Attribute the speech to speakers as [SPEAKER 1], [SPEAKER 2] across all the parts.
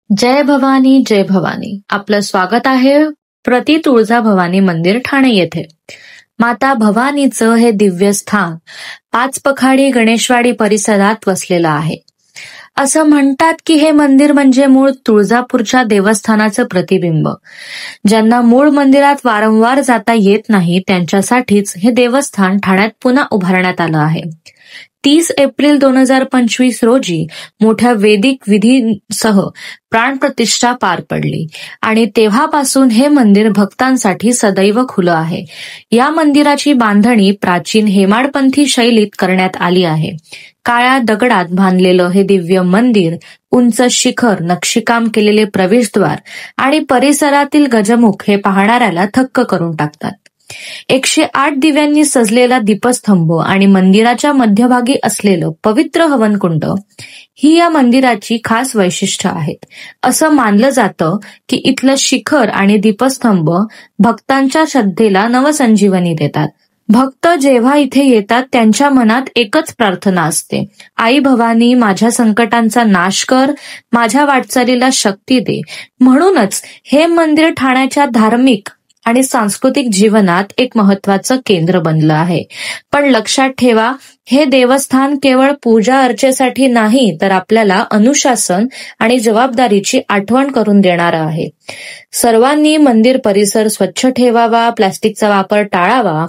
[SPEAKER 1] जय भवानी जय भवानी. आपलं स्वागत आहे प्रति तुळजाभवानी मंदिर ठाणे येथे. माता भवानीचं हे दिव्य स्थान पाचपखाडी गणेशवाडी परिसरात वसलेलं आहे. असं म्हणतात की हे मंदिर म्हणजे मूळ तुळजापूरच्या देवस्थानाचं प्रतिबिंब. ज्यांना मूळ मंदिरात वारंवार जाता येत नाही त्यांच्यासाठीच हे देवस्थान ठाण्यात पुन्हा उभारण्यात आलं आहे. 30 एप्रिल 2025 रोजी मोठ्या वैदिक विधींसह प्राणप्रतिष्ठा पार पडली आणि तेव्हापासून हे मंदिर भक्तांसाठी सदैव खुलं आहे. या मंदिराची बांधणी प्राचीन हेमाडपंथी शैलीत करण्यात आली आहे. काळ्या दगडात बांधलेलं हे दिव्य मंदिर, उंच शिखर, नक्षीकाम केलेले प्रवेशद्वार आणि परिसरातील गजमुख हे पाहणाऱ्याला थक्क करून टाकतात. 108 दिव्यांनी सजलेला दीपस्तंभ आणि मंदिराच्या मध्यभागी असलेलं पवित्र हवनकुंड ही या मंदिराची खास वैशिष्ट्य आहेत. असं मानलं जातं की इथलं शिखर आणि दीपस्तंभ भक्तांच्या श्रद्धेला नवसंजीवनी देतात. भक्त जेव्हा इथे येतात त्यांच्या मनात एकच प्रार्थना असते, आई भवानी माझ्या संकटांचा नाश कर, माझ्या वाटचालीला शक्ती दे. म्हणूनच हे मंदिर ठाण्याच्या धार्मिक आणि सांस्कृतिक जीवनात एक महत्वाचं केंद्र बनलं आहे. पण लक्षात ठेवा, हे देवस्थान केवळ पूजा अर्चेसाठी नाही तर आपल्याला अनुशासन आणि जबाबदारीची आठवण करून देणारं आहे. सर्वांनी मंदिर परिसर स्वच्छ ठेवावा, प्लास्टिकचा वापर टाळावा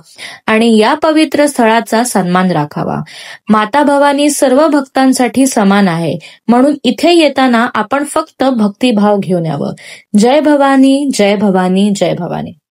[SPEAKER 1] आणि या पवित्र स्थळाचा सन्मान राखावा. माता भवानी सर्व भक्तांसाठी समान आहे, म्हणून इथे येताना आपण फक्त भक्तिभाव घेऊन यावं. जय भवानी जय भवानी जय भवानी.